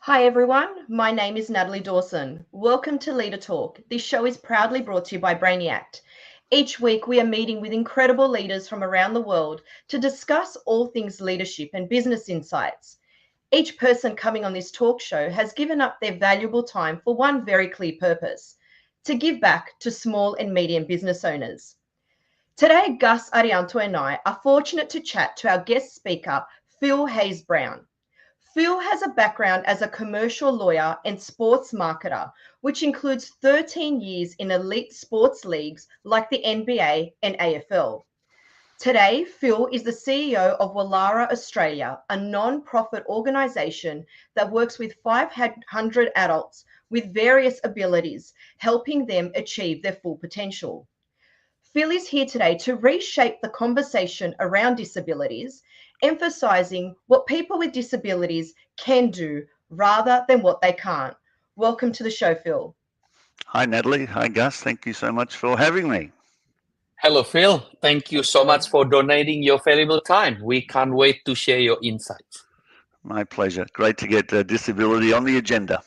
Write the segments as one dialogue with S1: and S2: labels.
S1: Hi everyone, my name is Natalie Dawson. Welcome to Leader Talk. This show is proudly brought to you by Brainiact. Each week we are meeting with incredible leaders from around the world to discuss all things leadership and business insights. Each person coming on this talk show has given up their valuable time for one very clear purpose: to give back to small and medium business owners. Today, Gus Arianto and I are fortunate to chat to our guest speaker, Phil Hayes-Brown. Phil has a background as a commercial lawyer and sports marketer, which includes 13 years in elite sports leagues like the NBA and AFL. Today, Phil is the CEO of Wallara Australia, a non-profit organisation that works with 500 adults with various abilities, helping them achieve their full potential. Phil is here today to reshape the conversation around disabilities, emphasising what people with disabilities can do rather than what they can't. Welcome to the show, Phil.
S2: Hi, Natalie. Hi, Gus. Thank you so much for having me.
S3: Hello, Phil. Thank you so much for donating your valuable time. We can't wait to share your insights.
S2: My pleasure. Great to get disability on the agenda.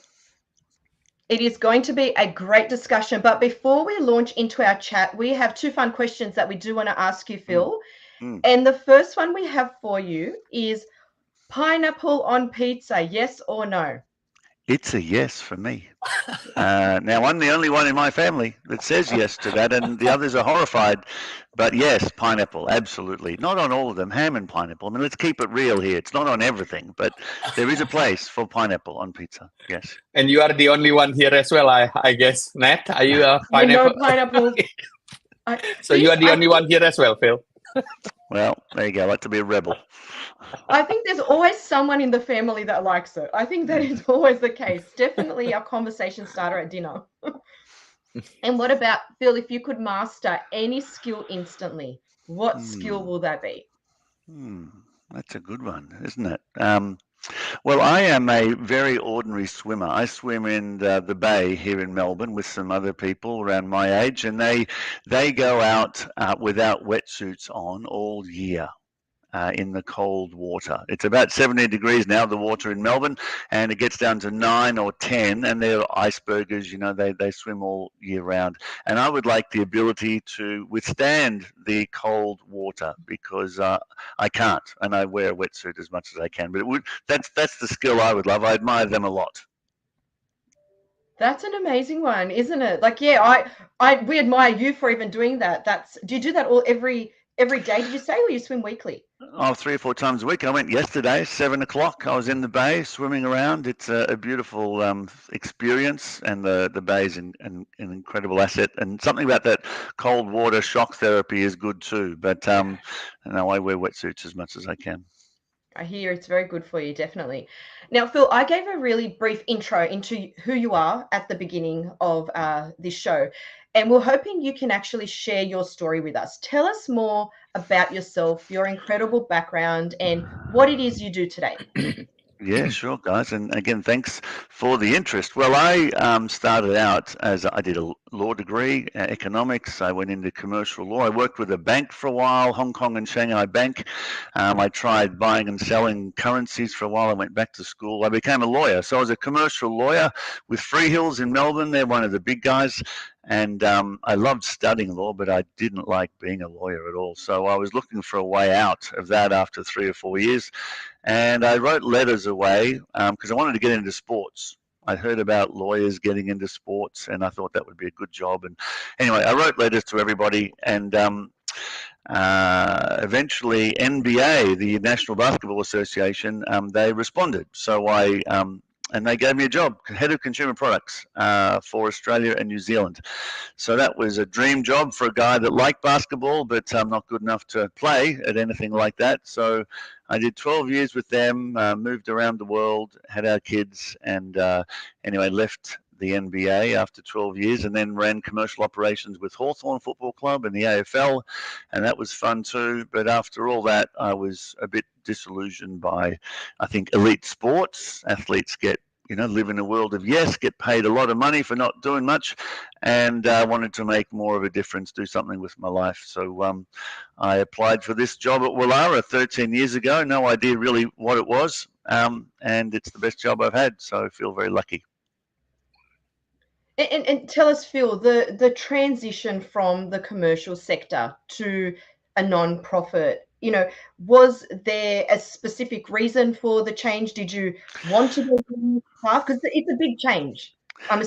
S1: It is going to be a great discussion, but before we launch into our chat, we have two fun questions that we do want to ask you, Phil. And the first one we have for you is pineapple on pizza, yes or no?
S2: It's a yes for me. Now, I'm the only one in my family that says yes to that, and the others are horrified. But yes, pineapple, absolutely. Not on all of them, ham and pineapple. I mean, let's keep it real here. It's not on everything, but there is a place for pineapple on pizza, yes.
S3: And you are the only one here as well, I guess. Nat, are you a pineapple?
S1: No pineapple.
S3: So you are the only one here as well, Phil.
S2: Well, there you go. I like to be a rebel.
S1: I think there's always someone in the family that likes it. I think that is always the case. Definitely a conversation starter at dinner. And what about, Phil, if you could master any skill instantly, what skill will that be?
S2: That's a good one, isn't it? Well, I am a very ordinary swimmer. I swim in the bay here in Melbourne with some other people around my age, and they go out without wetsuits on all year. In the cold water. It's about 70 degrees now, the water in Melbourne, and it gets down to 9 or 10, and they're icebergers, you know, they swim all year round. And I would like the ability to withstand the cold water because I can't, and I wear a wetsuit as much as I can. But that's the skill I would love. I admire them a lot.
S1: That's an amazing one, isn't it? Like, yeah, we admire you for even doing that. Do you do that every day, did you say, or you swim weekly?
S2: Oh, 3 or 4 times a week. I went yesterday, 7 o'clock. I was in the bay swimming around. It's a beautiful experience, and the bay is an incredible asset. And something about that cold water shock therapy is good too. But no, I wear wetsuits as much as I can.
S1: I hear it's very good for you, definitely. Now, Phil, I gave a really brief intro into who you are at the beginning of this show, and we're hoping you can actually share your story with us. Tell us more about yourself, your incredible background, and what it is you do today.
S2: Yeah, sure, guys. And again, thanks for the interest. Well, I started out as I did a law degree, economics. I went into commercial law. I worked with a bank for a while, Hong Kong and Shanghai Bank. I tried buying and selling currencies for a while. I went back to school. I became a lawyer. So I was a commercial lawyer with Freehills in Melbourne. They're one of the big guys. And I loved studying law, but I didn't like being a lawyer at all. So I was looking for a way out of that after 3 or 4 years. And I wrote letters away because I wanted to get into sports. I heard about lawyers getting into sports, and I thought that would be a good job. And anyway, I wrote letters to everybody, and eventually NBA, the National Basketball Association, they responded. So and they gave me a job, head of consumer products for Australia and New Zealand. So that was a dream job for a guy that liked basketball, but not good enough to play at anything like that. So I did 12 years with them, moved around the world, had our kids, and anyway, left the NBA after 12 years and then ran commercial operations with Hawthorn Football Club and the AFL, and that was fun too. But after all that, I was a bit disillusioned by, I think, elite sports. Athletes get, live in a world of yes, get paid a lot of money for not doing much, and wanted to make more of a difference, do something with my life. So I applied for this job at Wallara 13 years ago, no idea really what it was. and it's the best job I've had. So I feel very lucky.
S1: And tell us, Phil, the transition from the commercial sector to a non-profit, was there a specific reason for the change? Did you want to go down this path? Because it's a big change.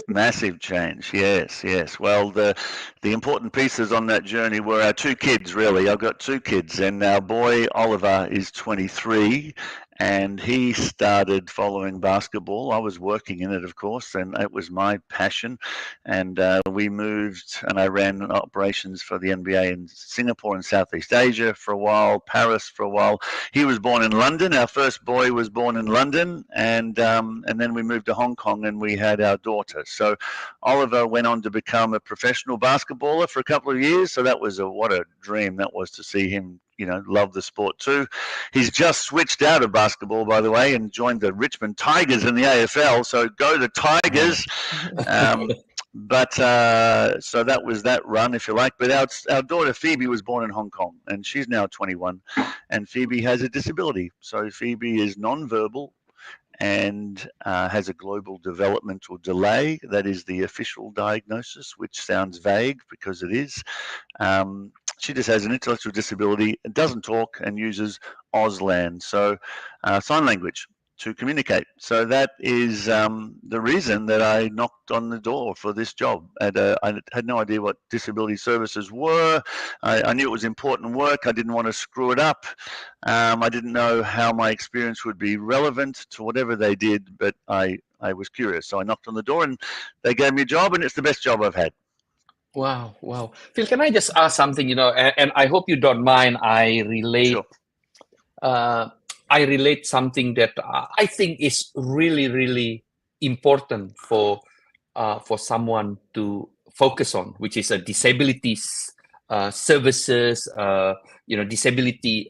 S2: Massive change, yes. Well, the important pieces on that journey were our two kids, really. I've got two kids, and our boy Oliver is 23, and he started following basketball. I was working in it, of course, and it was my passion. And we moved, and I ran operations for the NBA in Singapore and Southeast Asia for a while, Paris for a while. He was born in London. Our first boy was born in London, and then we moved to Hong Kong, and we had our daughter. So Oliver went on to become a professional basketballer for a couple of years. So that was what a dream that was, to see him, love the sport too. He's just switched out of basketball, by the way, and joined the Richmond Tigers in the AFL. So go the Tigers. But so that was that run, if you like. But our daughter Phoebe was born in Hong Kong, and she's now 21, and Phoebe has a disability. So Phoebe is non-verbal and has a global developmental delay. That is the official diagnosis, which sounds vague because it is. She just has an intellectual disability, doesn't talk, and uses Auslan, so sign language, to communicate. So that is the reason that I knocked on the door for this job. I had no idea what disability services were. I knew it was important work. I didn't want to screw it up. I didn't know how my experience would be relevant to whatever they did, but I was curious. So I knocked on the door, and they gave me a job, and it's the best job I've had.
S3: Wow. Phil, can I just ask something, and I hope you don't mind, I relate. Sure. I relate something that I think is really, really important for someone to focus on, which is disabilities services, disability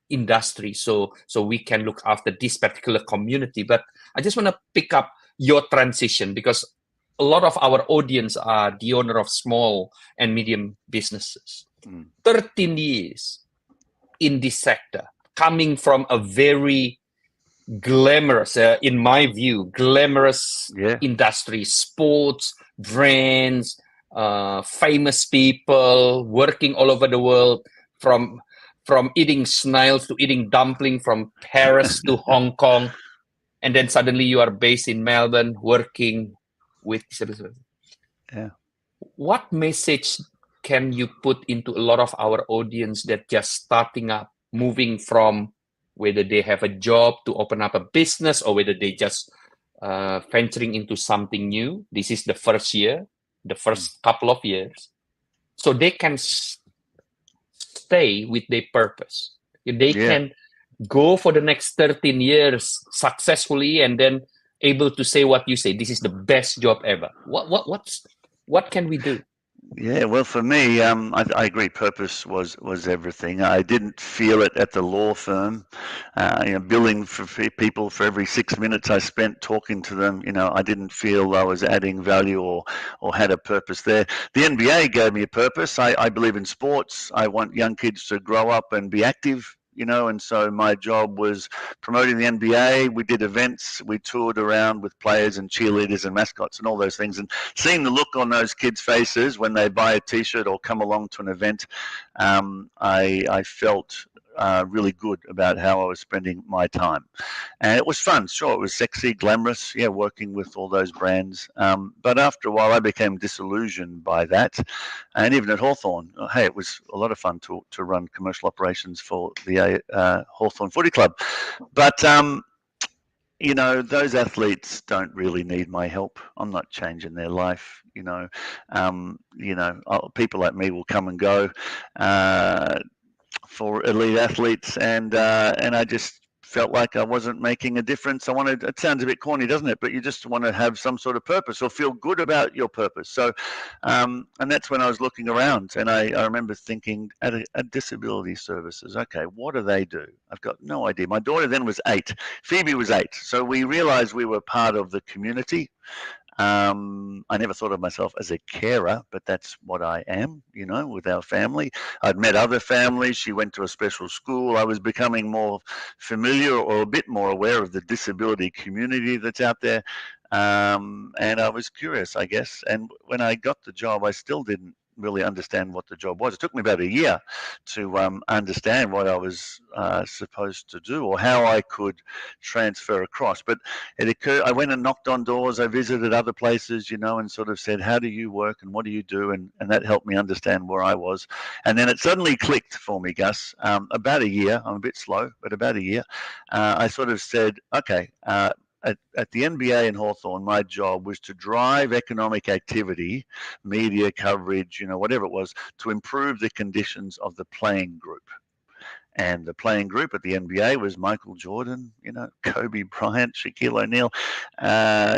S3: industry. So we can look after this particular community. But I just want to pick up your transition, because a lot of our audience are the owner of small and medium businesses. 13 years in this sector, coming from a very glamorous, in my view, glamorous industry, sports, brands, famous people, working all over the world, from eating snails to eating dumpling, from Paris to Hong Kong. And then suddenly you are based in Melbourne, working with disabilities.
S2: Yeah.
S3: What message can you put into a lot of our audience that just starting up, moving from whether they have a job to open up a business, or whether they just venturing into something new? This is the first year, the first couple of years, so they can stay with their purpose. They can go for the next 13 years successfully, and then able to say what you say, this is the best job ever. What can we do?
S2: Yeah, well, for me, I agree. Purpose was everything. I didn't feel it at the law firm. Billing for people for every 6 minutes I spent talking to them. I didn't feel I was adding value or had a purpose there. The NBA gave me a purpose. I believe in sports. I want young kids to grow up and be active. And so my job was promoting the NBA. We did events. We toured around with players and cheerleaders and mascots and all those things. And seeing the look on those kids' faces when they buy a T-shirt or come along to an event, I felt really good about how I was spending my time. And it was fun. Sure, it was sexy, glamorous, working with all those brands. But after a while, I became disillusioned by that. And even at Hawthorn, hey, it was a lot of fun to run commercial operations for the Hawthorn Footy Club. But those athletes don't really need my help. I'm not changing their life. People like me will come and go for elite athletes, and I just felt like I wasn't making a difference. It sounds a bit corny, doesn't it? But you just want to have some sort of purpose or feel good about your purpose. So, and that's when I was looking around, and I remember thinking at disability services, okay, what do they do? I've got no idea. My daughter then was 8. Phoebe was 8. So we realized we were part of the community. I never thought of myself as a carer, but that's what I am, you know, with our family. I'd met other families. She went to a special school. I was becoming more familiar or a bit more aware of the disability community that's out there. And I was curious, I guess. And when I got the job, I still didn't really understand what the job was. It took me about a year to understand what I was supposed to do or how I could transfer across. But it occurred, I went and knocked on doors, I visited other places, you know, and sort of said, how do you work and what do you do? And that helped me understand where I was. And then it suddenly clicked for me, Gus. About a year, I'm a bit slow, but about a year, I sort of said, okay, at the NBA in Hawthorn, my job was to drive economic activity, media coverage, you know, whatever it was, to improve the conditions of the playing group. And the playing group at the NBA was Michael Jordan, you know, Kobe Bryant, Shaquille O'Neal.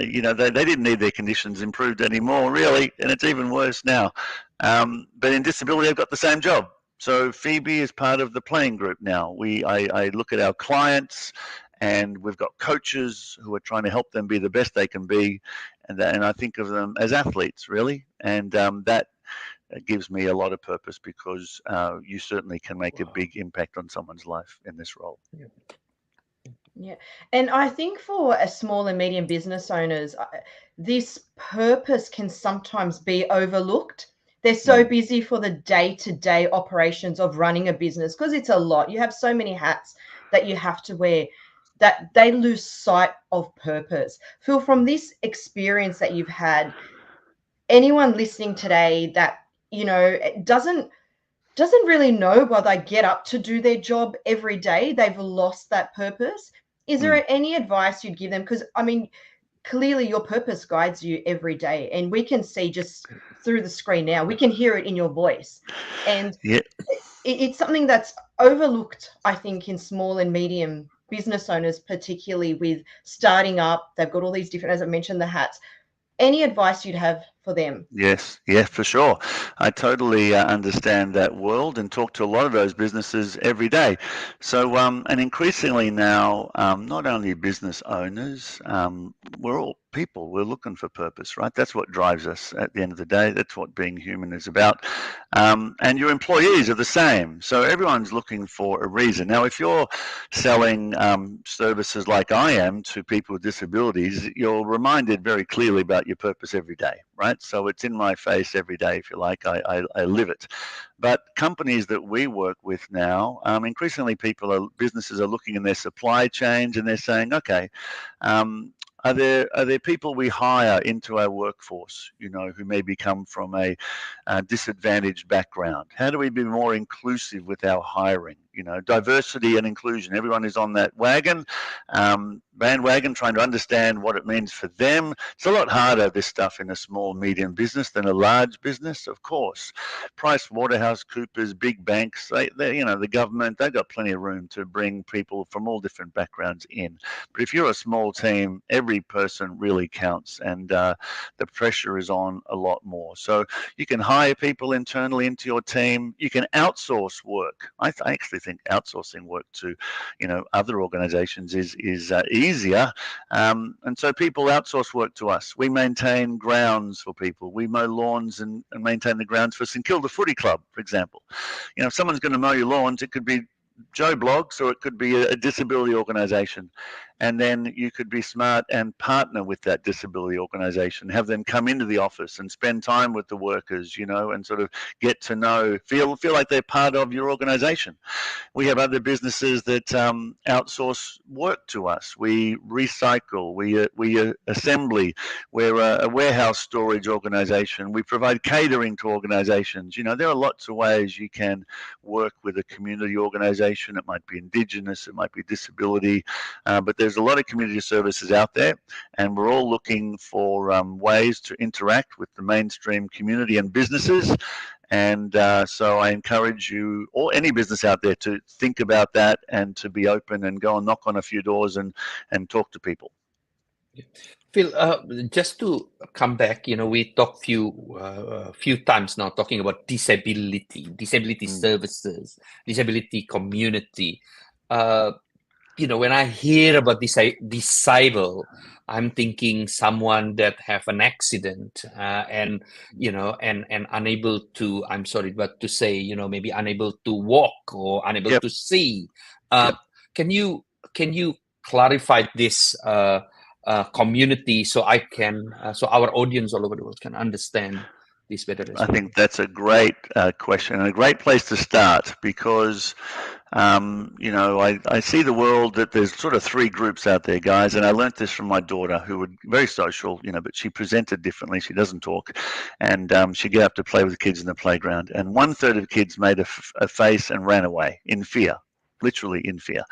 S2: You know, they didn't need their conditions improved anymore, really, and it's even worse now. But in disability, I've got the same job. So Phoebe is part of the playing group now. I look at our clients, and we've got coaches who are trying to help them be the best they can be, and I think of them as athletes, really, and that gives me a lot of purpose because you certainly can make a big impact on someone's life in this role.
S1: Yeah, and I think for a small and medium business owners, this purpose can sometimes be overlooked. They're so busy for the day-to-day operations of running a business because it's a lot. You have so many hats that you have to wear that they lose sight of purpose. Phil, from this experience that you've had, anyone listening today that, you know, doesn't really know why they get up to do their job every day, they've lost that purpose. Is there any advice you'd give them? Because, I mean, clearly your purpose guides you every day, and we can see just through the screen now, we can hear it in your voice. And it's something that's overlooked, I think, in small and medium business owners, particularly with starting up. They've got all these different, as I mentioned, the hats. Any advice you'd have for them?
S2: Yes, yeah, for sure. I totally understand that world and talk to a lot of those businesses every day. So, and increasingly now, not only business owners, we're all people. We're looking for purpose, right? That's what drives us at the end of the day. That's what being human is about. And your employees are the same. So everyone's looking for a reason. Now, if you're selling services like I am to people with disabilities, you're reminded very clearly about your purpose every day, right? So it's in my face every day, if you like. I live it. But companies that we work with now, increasingly businesses are looking in their supply chains and they're saying, okay, are there people we hire into our workforce, you know, who maybe come from a disadvantaged background? How do we be more inclusive with our hiring? You know, diversity and inclusion. Everyone is on that bandwagon, trying to understand what it means for them. It's a lot harder, this stuff, in a small, medium business than a large business, of course. PricewaterhouseCoopers, big banks, they you know, the government, they've got plenty of room to bring people from all different backgrounds in. But if you're a small team, every person really counts, and the pressure is on a lot more. So you can hire people internally into your team. You can outsource work. I actually think outsourcing work to, you know, other organizations is easier. And so people outsource work to us. We maintain grounds for people. We mow lawns and maintain the grounds for St Kilda Footy Club, for example. You know, if someone's going to mow your lawns, it could be Joe Blogs, or it could be a disability organization. And then you could be smart and partner with that disability organization, have them come into the office and spend time with the workers, you know, and sort of get to know, feel like they're part of your organization. We have other businesses that outsource work to us. We recycle, we assembly. We're a warehouse storage organization. We provide catering to organizations. You know, there are lots of ways you can work with a community organization. It might be Indigenous, it might be disability, but there's a lot of community services out there, and we're all looking for ways to interact with the mainstream community and businesses. And so I encourage you, or any business out there, to think about that and to be open and go and knock on a few doors and talk to people.
S3: Phil, just to come back, you know, we talked few times now talking about disability services, disability community. when I hear about disabled, I'm thinking someone that have an accident and unable to, I'm sorry, but to say, maybe unable to walk or unable
S2: Yep.
S3: to see.
S2: Yep.
S3: Can you clarify this community so so our audience all over the world can understand this better as well?
S2: I think that's a great question and a great place to start, because I see the world that there's sort of three groups out there, guys, and I learnt this from my daughter, who was very social, but she presented differently. She doesn't talk, and she'd get up to play with the kids in the playground, and 1/3 of kids made a face and ran away in fear. Literally in fear.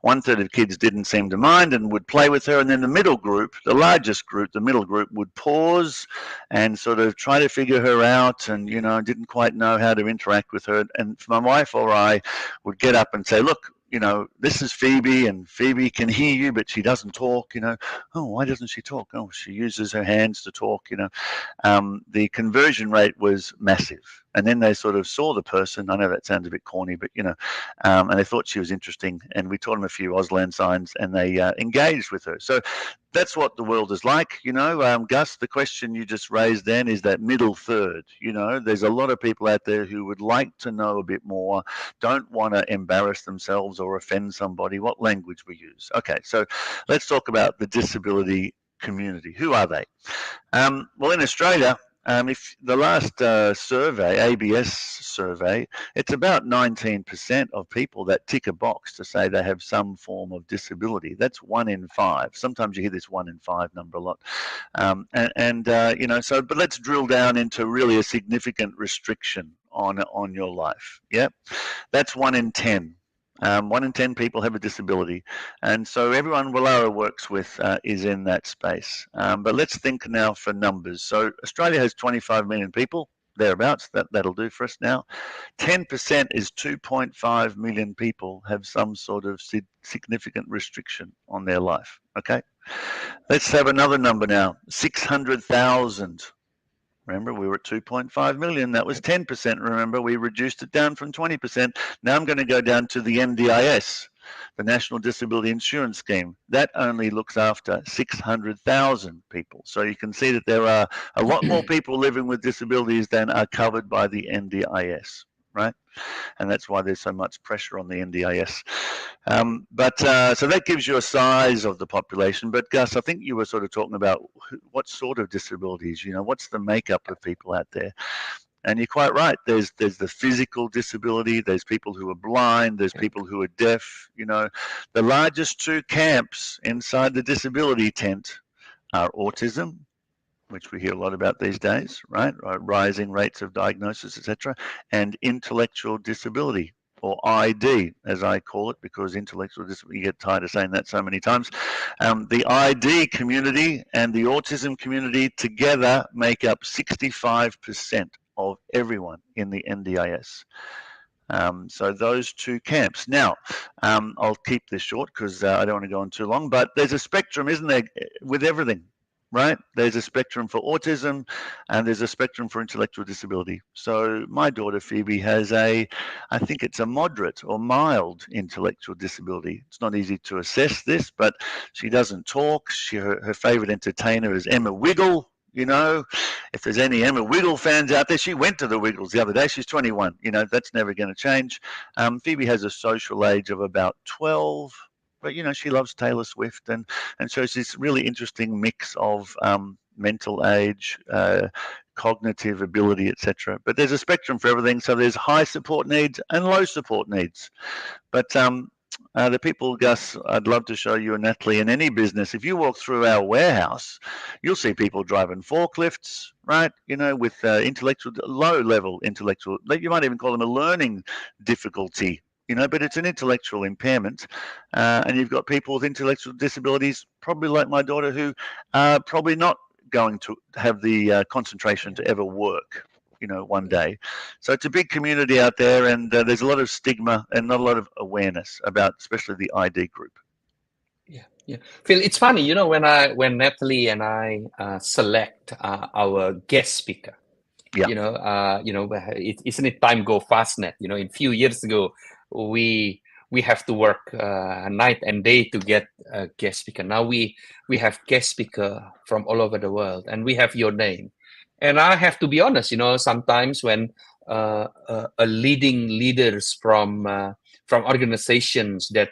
S2: 1/3 of kids didn't seem to mind and would play with her, and then the middle group, the largest group, the middle group, would pause and sort of try to figure her out, and didn't quite know how to interact with her. And my wife or I would get up and say, look, this is Phoebe, and Phoebe can hear you, but she doesn't talk. Oh, why doesn't she talk? Oh, she uses her hands to talk. The conversion rate was massive. And then they sort of saw the person. I know that sounds a bit corny, but and they thought she was interesting. And we taught them a few Auslan signs, and they engaged with her. So that's what the world is like, Gus. The question you just raised then is that middle third. There's a lot of people out there who would like to know a bit more, don't want to embarrass themselves or offend somebody. What language we use? Okay, so let's talk about the disability community. Who are they? Well, in Australia, if the last survey, ABS survey, it's about 19% of people that tick a box to say they have some form of disability. That's 1 in 5. Sometimes you hear this 1 in 5 number a lot. But let's drill down into really a significant restriction on your life. Yeah, that's 1 in 10. 1 in 10 people have a disability, and so everyone Wallara works with is in that space. But let's think now for numbers. So Australia has 25 million people, thereabouts. That'll do for us now. 10% is 2.5 million people have some sort of significant restriction on their life. Okay, let's have another number now. 600,000. Remember, we were at 2.5 million. That was 10%. Remember, we reduced it down from 20%. Now I'm going to go down to the NDIS, the National Disability Insurance Scheme. That only looks after 600,000 people. So you can see that there are a lot more people living with disabilities than are covered by the NDIS, right? And that's why there's so much pressure on the NDIS. So that gives you a size of the population. But Gus, I think you were sort of talking about what sort of disabilities, what's the makeup of people out there? And you're quite right. There's the physical disability. There's people who are blind. There's people who are deaf. The largest two camps inside the disability tent are autism, which we hear a lot about these days, right? Rising rates of diagnosis, etc., and intellectual disability, or ID, as I call it, because intellectual disability, you get tired of saying that so many times. The ID community and the autism community together make up 65% of everyone in the NDIS. So those two camps. Now, I'll keep this short because I don't want to go on too long, but there's a spectrum, isn't there, with everything? Right? There's a spectrum for autism and there's a spectrum for intellectual disability. So my daughter Phoebe has I think it's a moderate or mild intellectual disability. It's not easy to assess this, but she doesn't talk. Her favorite entertainer is Emma Wiggle. If there's any Emma Wiggle fans out there, she went to the Wiggles the other day. She's 21. That's never going to change. Phoebe has a social age of about 12. But she loves Taylor Swift, and so it's this really interesting mix of mental age, cognitive ability, etc. But there's a spectrum for everything. So there's high support needs and low support needs. But the people, Gus, I'd love to show you, and Natalie, in any business, if you walk through our warehouse, you'll see people driving forklifts, right? With low-level intellectual, you might even call them a learning difficulty. But it's an intellectual impairment, and you've got people with intellectual disabilities, probably like my daughter, who are probably not going to have the concentration to ever work, one day. So it's a big community out there, and there's a lot of stigma and not a lot of awareness about, especially the ID group.
S3: Yeah. Phil, it's funny, when Natalie and I select our guest speaker. Yeah. Isn't it time go fast, Nat? A few years ago, we we have to work night and day to get a guest speaker. Now we have guest speaker from all over the world, and we have your name. And I have to be honest, sometimes when a leading leaders from organizations that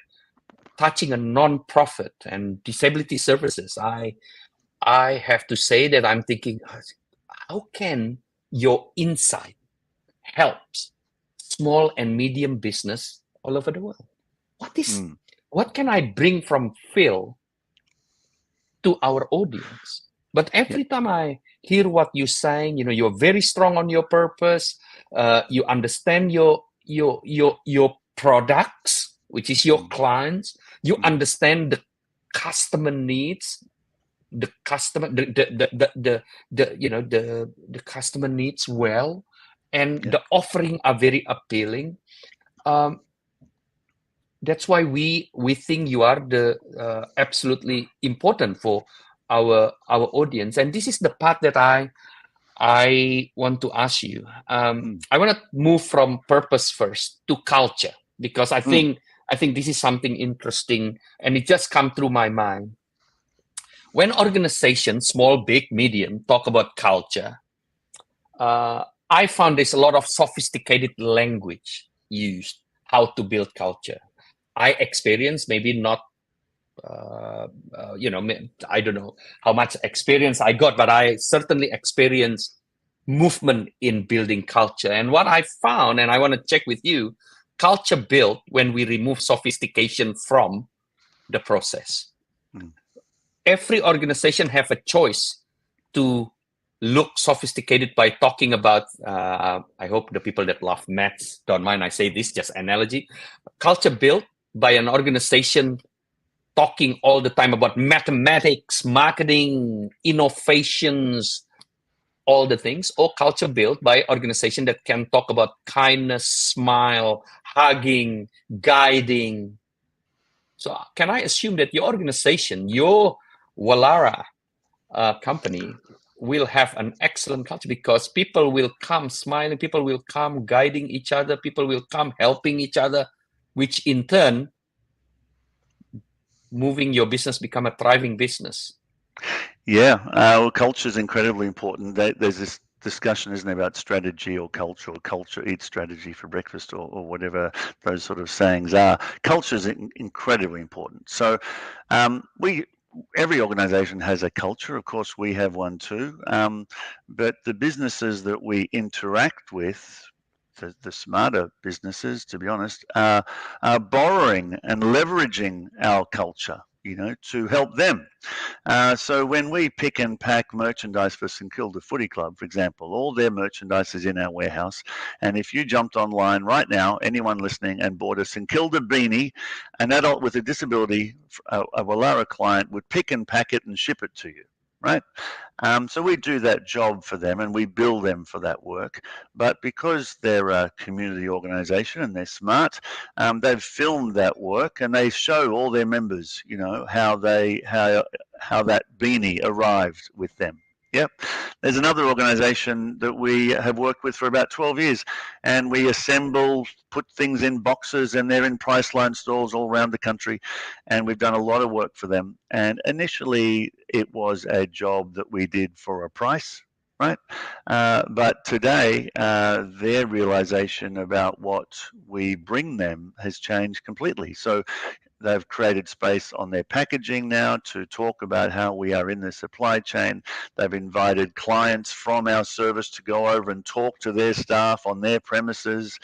S3: touching a non-profit and disability services, I have to say that I'm thinking, how can your insight helps small and medium business all over the world? What can I bring from Phil to our audience? But every time I hear what you're saying, you're very strong on your purpose. You understand your products, which is your clients. You understand the customer needs. The customer, the customer needs well, and the offering are very appealing. That's why we think you are the absolutely important for our audience. And this is the part that I want to ask you. I want to move from purpose first to culture, because I think this is something interesting, and it just come through my mind. When organizations, small, big, medium, talk about culture, I found there's a lot of sophisticated language used how to build culture. I experienced, maybe not, I don't know how much experience I got, but I certainly experienced movement in building culture. And what I found, and I want to check with you, culture built when we remove sophistication from the process. Every organization have a choice to look sophisticated by talking about, I hope the people that love maths don't mind I say this, just analogy. Culture built by an organization talking all the time about mathematics, marketing, innovations, all the things, or culture built by organization that can talk about kindness, smile, hugging, guiding. So can I assume that your organization, your Wallara company, will have an excellent culture, because people will come smiling, people will come guiding each other, people will come helping each other, which in turn moving your business become a thriving business?
S2: Well, culture is incredibly important. There's this discussion, isn't there, about strategy or culture eats strategy for breakfast, or whatever those sort of sayings are. Culture is incredibly important. So every organization has a culture. Of course, we have one too. But the businesses that we interact with, the smarter businesses, to be honest, are borrowing and leveraging our culture, to help them. So when we pick and pack merchandise for St Kilda Footy Club, for example, all their merchandise is in our warehouse. And if you jumped online right now, anyone listening, and bought a St Kilda beanie, an adult with a disability, a Wallara client would pick and pack it and ship it to you, right? So we do that job for them, and we bill them for that work. But because they're a community organisation and they're smart, they've filmed that work, and they show all their members, how that beanie arrived with them. Yep. There's another organisation that we have worked with for about 12 years, and we assemble, put things in boxes, and they're in Priceline stores all around the country, and we've done a lot of work for them. And initially, it was a job that we did for a price, right? But today, their realisation about what we bring them has changed completely. So they've created space on their packaging now to talk about how we are in the supply chain. They've invited clients from our service to go over and talk to their staff on their premises.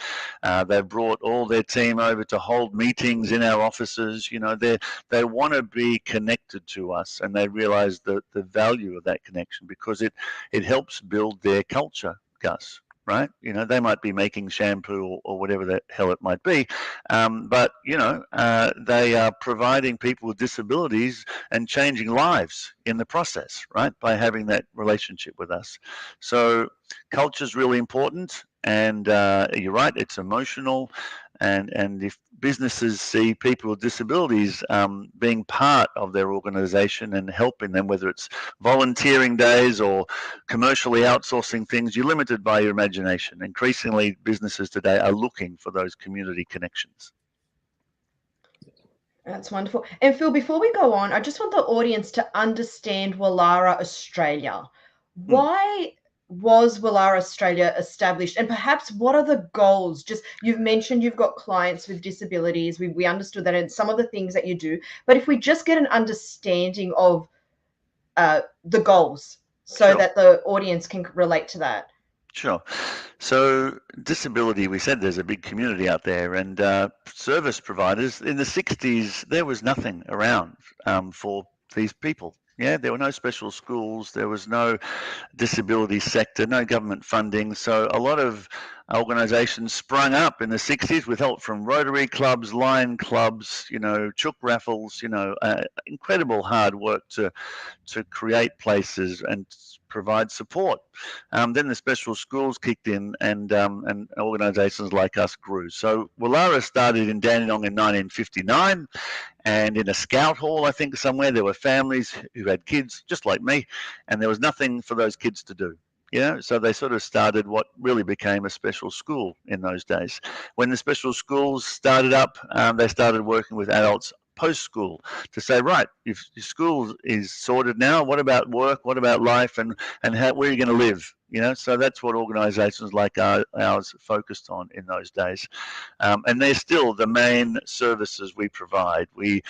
S2: They've brought all their team over to hold meetings in our offices. They want to be connected to us, and they realize the value of that connection, because it helps build their culture, Gus. Right? They might be making shampoo or whatever the hell it might be, but they are providing people with disabilities and changing lives in the process, right? By having that relationship with us. So culture is really important, and you're right, it's emotional. And if businesses see people with disabilities being part of their organization and helping them, whether it's volunteering days or commercially outsourcing things, you're limited by your imagination. Increasingly, businesses today are looking for those community connections.
S1: That's wonderful. And Phil, before we go on, I just want the audience to understand Wallara Australia. Why was Wallara Australia established? And perhaps what are the goals? Just, you've mentioned you've got clients with disabilities. We understood that and some of the things that you do. But if we just get an understanding of the goals so that the audience can relate to that.
S2: Sure. So disability, we said there's a big community out there, and service providers in the 60s, there was nothing around for these people. Yeah, there were no special schools, there was no disability sector, no government funding. So a lot of organisations sprung up in the 60s with help from Rotary clubs, Lion clubs, chook raffles, incredible hard work to create places and provide support. Then the special schools kicked in, and organisations like us grew. So Wallara started in Dandenong in 1959, and in a scout hall, I think somewhere, there were families who had kids just like me, and there was nothing for those kids to do. So they sort of started what really became a special school in those days. When the special schools started up, they started working with adults post-school to say, right, if your school is sorted now, what about work, what about life, and how, where are you going to live? So that's what organisations like ours focused on in those days, and they're still the main services we provide. We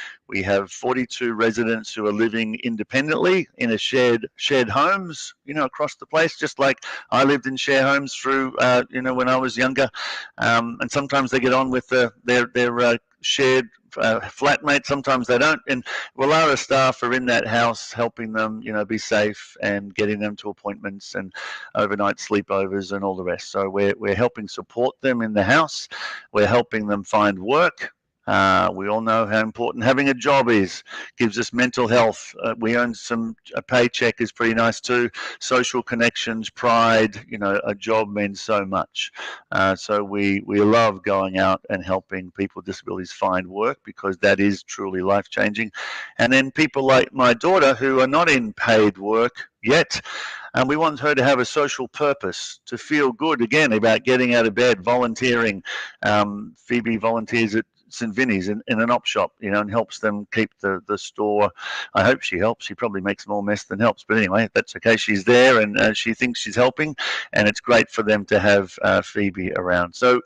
S2: have 42 residents who are living independently in a shared homes, across the place, just like I lived in share homes through, when I was younger, and sometimes they get on with their shared flatmates, sometimes they don't. And Wallara staff are in that house helping them, be safe and getting them to appointments and overnight sleepovers and all the rest. So we're helping support them in the house. We're helping them find work. We all know how important having a job is. Gives us mental health. We earn a paycheck is pretty nice too. Social connections, pride. A job means so much. So we love going out and helping people with disabilities find work, because that is truly life changing. And then people like my daughter who are not in paid work yet. And we want her to have a social purpose, to feel good again about getting out of bed, volunteering. Phoebe volunteers at St. Vinny's in an op shop, and helps them keep the store. I hope she helps. She probably makes more mess than helps, but anyway, that's okay. She's there, and she thinks she's helping, and it's great for them to have Phoebe around. So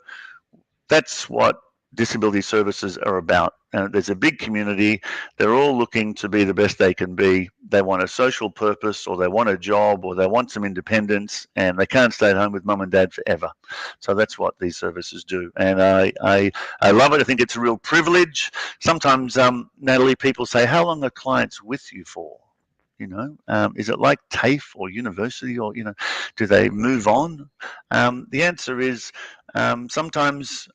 S2: that's what disability services are about. There's a big community. They're all looking to be the best they can be. They want a social purpose, or they want a job, or they want some independence, and they can't stay at home with mum and dad forever. So that's what these services do. And I love it. I think it's a real privilege. Sometimes, Natalie, people say, how long are clients with you for? Is it like TAFE or university, or, do they move on? The answer is sometimes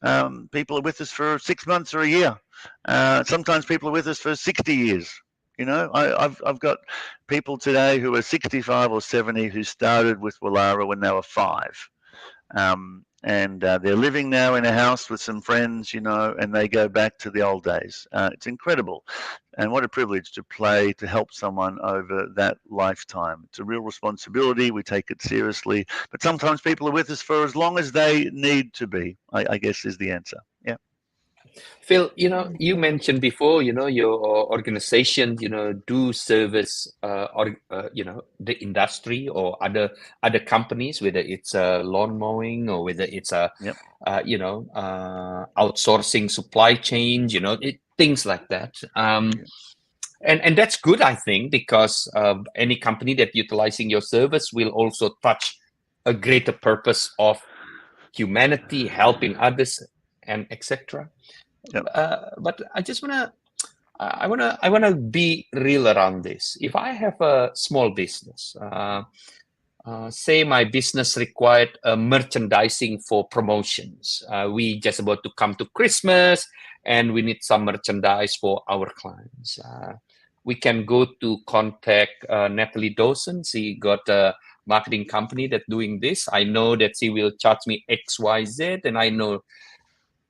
S2: people are with us for 6 months or a year. Sometimes people are with us for 60 years. I've got people today who are 65 or 70 who started with Wallara when they were 5. And they're living now in a house with some friends, and they go back to the old days. It's incredible. And what a privilege to help someone over that lifetime. It's a real responsibility. We take it seriously. But sometimes people are with us for as long as they need to be, I guess is the answer. Yeah.
S3: Phil, you mentioned before, your organization, do service, the industry or other companies, whether it's lawn mowing or whether it's outsourcing supply chain, things like that. And that's good, I think, because any company that utilizing your service will also touch a greater purpose of humanity, helping others, and etc.
S2: Yep.
S3: But I just I wanna be real around this. If I have a small business, say my business required merchandising for promotions. We just about to come to Christmas, and we need some merchandise for our clients. We can go to contact Natalie Dawson. She got a marketing company that's doing this. I know that she will charge me X, Y, Z, and I know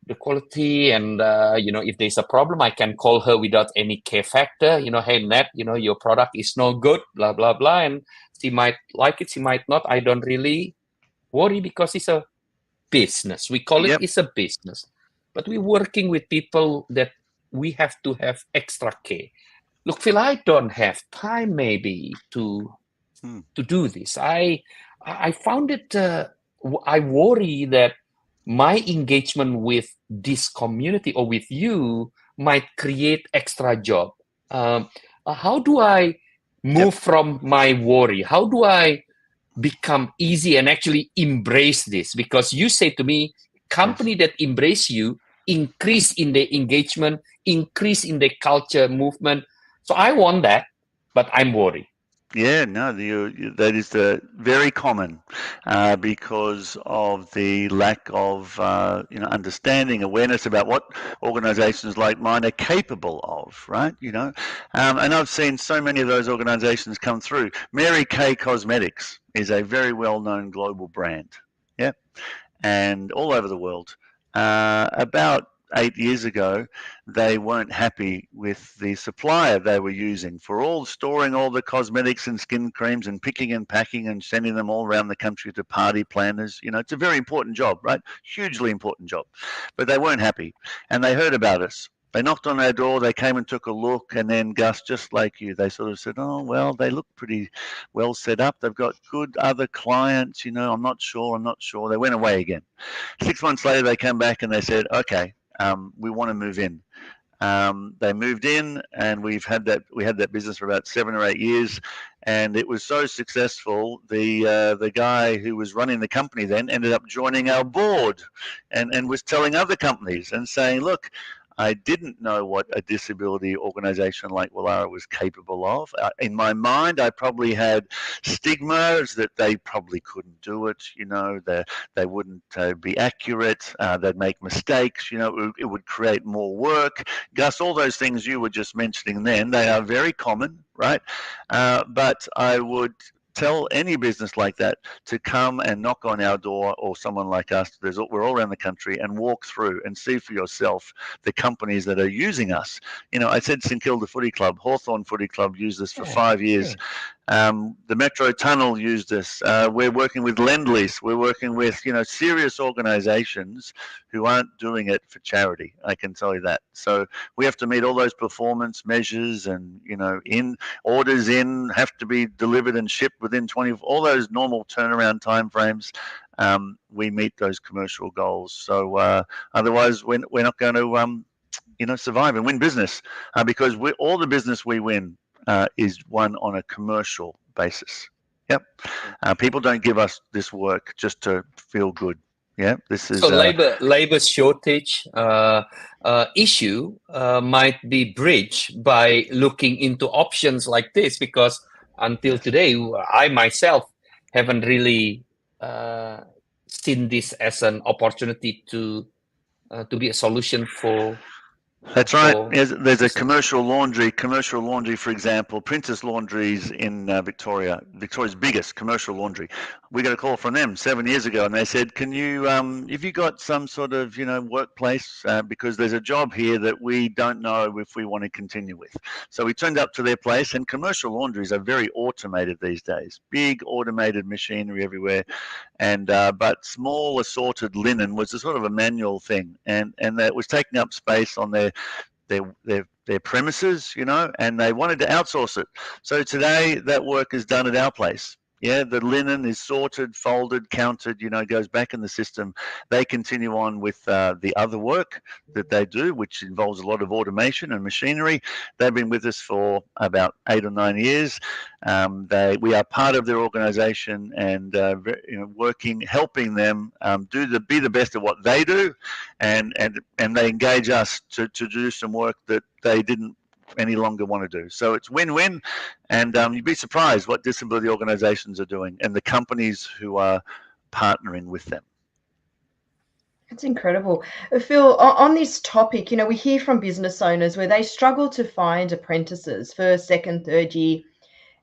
S3: the quality, and if there's a problem, I can call her without any care factor. Hey Nat, your product is no good, blah blah blah, and she might like it, she might not. I don't really worry, because it's a business. We call it, it's a business. But we're working with people that we have to have extra care. Look, Phil, I don't have time maybe to do this. I found it. I worry that my engagement with this community or with you might create extra job. How do I move from my worry? How do I become easy and actually embrace this? Because you say to me, company that embrace you increase in the engagement, increase in the culture movement. So I want that, but I'm worried.
S2: Yeah, no, that is very common because of the lack of understanding, awareness about what organisations like mine are capable of, right? And I've seen so many of those organisations come through. Mary Kay Cosmetics is a very well-known global brand, yeah, and all over the world. About 8 years ago, they weren't happy with the supplier they were using for storing all the cosmetics and skin creams and picking and packing and sending them all around the country to party planners. It's a very important job, right? Hugely important job. But they weren't happy, and they heard about us. They knocked on our door, they came and took a look, and then Gus, just like you, they sort of said, oh, well, they look pretty well set up. They've got good other clients, I'm not sure. They went away again. 6 months later, they came back and they said, okay, we want to move in. They moved in, and we had that business for about 7 or 8 years, and it was so successful. The guy who was running the company then ended up joining our board, and was telling other companies and saying, look, I didn't know what a disability organisation like Wallara was capable of. In my mind, I probably had stigmas that they probably couldn't do it. They wouldn't be accurate. They'd make mistakes. It would create more work. Gus, all those things you were just mentioning then, they are very common, right? But I would tell any business like that to come and knock on our door, or someone like us. We're all around the country, and walk through and see for yourself the companies that are using us. I said St Kilda Footy Club, Hawthorn Footy Club used us for 5 years. The Metro Tunnel used us. We're working with Lend-Lease. We're working with serious organisations who aren't doing it for charity. I can tell you that. So we have to meet all those performance measures, and orders have to be delivered and shipped within 20. All those normal turnaround timeframes. We meet those commercial goals. So otherwise, we're not going to survive and win business, because all the business we win is won on a commercial basis. Yep. People don't give us this work just to feel good. Yeah, this is
S3: so labor shortage issue might be bridged by looking into options like this, because until today, I myself haven't really seen this as an opportunity to be a solution for.
S2: That's right. There's a commercial laundry, for example, Princess Laundries in Victoria, Victoria's biggest commercial laundry. We got a call from them 7 years ago, and they said, can you, if you got some sort of, workplace, because there's a job here that we don't know if we want to continue with. So we turned up to their place, and commercial laundries are very automated these days, big automated machinery everywhere. And but small assorted linen was a sort of a manual thing, and that was taking up space on their premises, and they wanted to outsource it. So today that work is done at our place. Yeah, the linen is sorted, folded, counted, goes back in the system. They continue on with the other work that they do, which involves a lot of automation and machinery. They've been with us for about 8 or 9 years. We are part of their organisation, and helping them be the best at what they do, and they engage us to do some work that they didn't any longer want to do. So it's win-win, and you'd be surprised what disability organisations are doing, and the companies who are partnering with them.
S1: That's incredible. Phil, on this topic, we hear from business owners where they struggle to find apprentices for second, third year,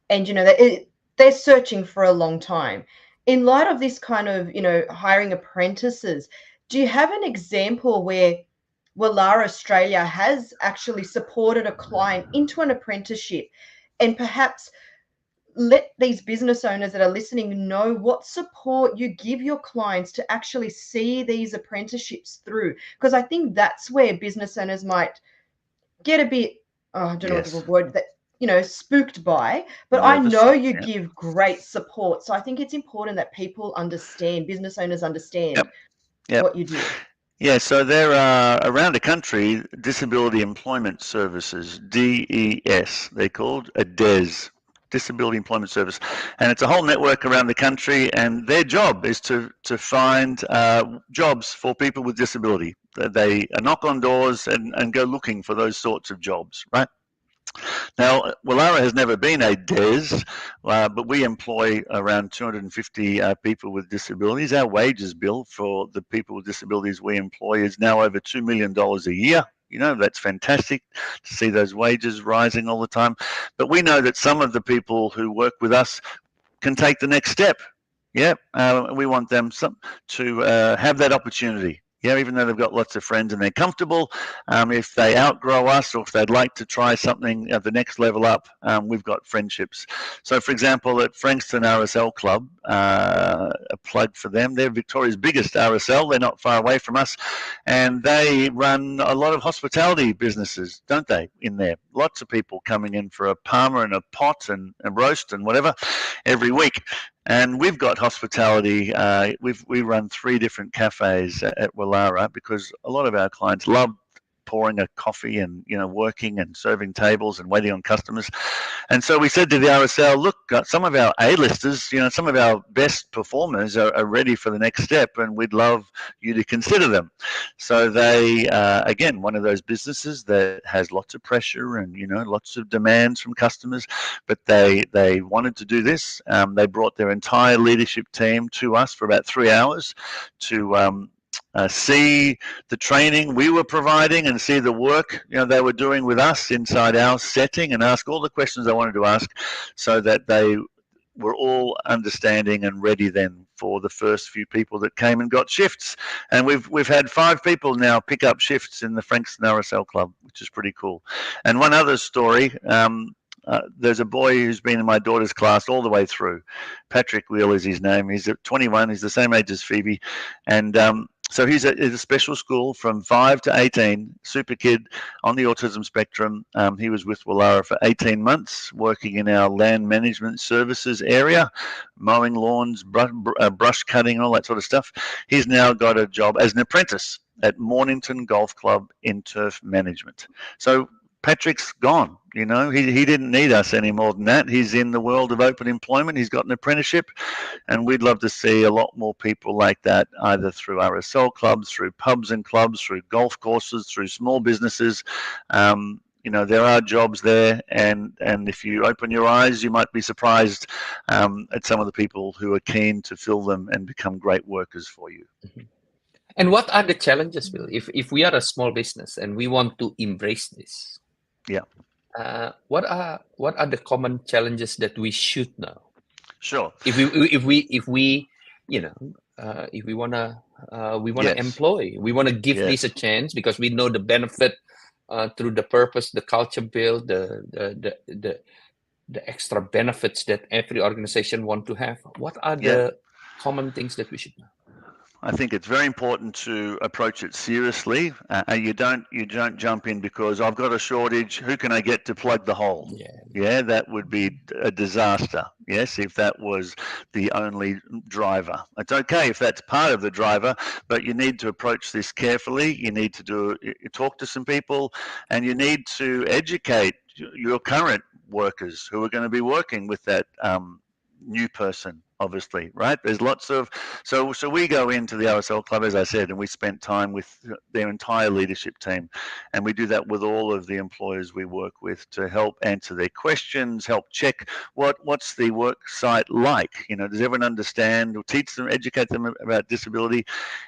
S1: and they're searching for a long time. In light of this kind of hiring apprentices, do you have an example where Wallara Australia has actually supported a client into an apprenticeship, and perhaps let these business owners that are listening know what support you give your clients to actually see these apprenticeships through? Because I think that's where business owners might get a bit, I don't know what
S2: Yes.
S1: the word, that, spooked by, but
S2: Nervous.
S1: I know you
S2: Yep.
S1: give great support. So I think it's important that people understand, business owners understand
S2: Yep.
S1: what you do.
S2: Yeah, so there are around the country disability employment services, DES, they're called, a DES, Disability Employment Service, and it's a whole network around the country, and their job is to find jobs for people with disability. They knock on doors and go looking for those sorts of jobs, right? Now, Wallara has never been a DES, but we employ around 250 people with disabilities. Our wages bill for the people with disabilities we employ is now over $2 million a year. You know, that's fantastic to see those wages rising all the time. But we know that some of the people who work with us can take the next step. Yeah, we want them to have that opportunity. Yeah, even though they've got lots of friends and they're comfortable, if they outgrow us or if they'd like to try something at the next level up, we've got friendships. So, for example, at Frankston RSL Club, a plug for them, they're Victoria's biggest RSL. They're not far away from us, and they run a lot of hospitality businesses, don't they, in there? Lots of people coming in for a parma and a pot and a roast and whatever every week. And we've got hospitality. We run 3 different cafes at Wallara because a lot of our clients love pouring a coffee and working and serving tables and waiting on customers. And so we said to the RSL, look, some of our A-listers, some of our best performers are ready for the next step, and we'd love you to consider them. So they, again, one of those businesses that has lots of pressure and lots of demands from customers, but they wanted to do this. They brought their entire leadership team to us for about 3 hours to see the training we were providing and see the work they were doing with us inside our setting, and ask all the questions they wanted to ask, so that they were all understanding and ready then for the first few people that came and got shifts. And we've had 5 people now pick up shifts in the Frankston RSL Club, which is pretty cool. And one other story. There's a boy who's been in my daughter's class all the way through. Patrick Wheel is his name. He's 21. He's the same age as Phoebe, and so he's at a special school from 5 to 18, super kid on the autism spectrum. He was with Wallara for 18 months, working in our land management services area, mowing lawns, brush cutting, all that sort of stuff. He's now got a job as an apprentice at Mornington Golf Club in turf management. So Patrick's gone. He didn't need us any more than that. He's in the world of open employment. He's got an apprenticeship, and we'd love to see a lot more people like that, either through RSL clubs, through pubs and clubs, through golf courses, through small businesses. There are jobs there, and if you open your eyes, you might be surprised at some of the people who are keen to fill them and become great workers for you.
S3: Mm-hmm. And what are the challenges, Bill? If we are a small business and we want to embrace this, what are the common challenges that we should know?
S2: Sure.
S3: If we wanna employ, we wanna give this a chance, because we know the benefit through the purpose, the culture build, the extra benefits that every organization want to have. What are the common things that we should know?
S2: I think it's very important to approach it seriously. You don't jump in because I've got a shortage. Who can I get to plug the hole? Yeah, that would be a disaster. Yes, if that was the only driver. It's okay if that's part of the driver, but you need to approach this carefully. You need to talk to some people, and you need to educate your current workers who are going to be working with that new person, obviously, right? There's lots of, so we go into the RSL Club, as I said, and we spent time with their entire leadership team, and we do that with all of the employers we work with to help answer their questions, help check what's the work site like. Does everyone understand, or teach them, educate them about disability,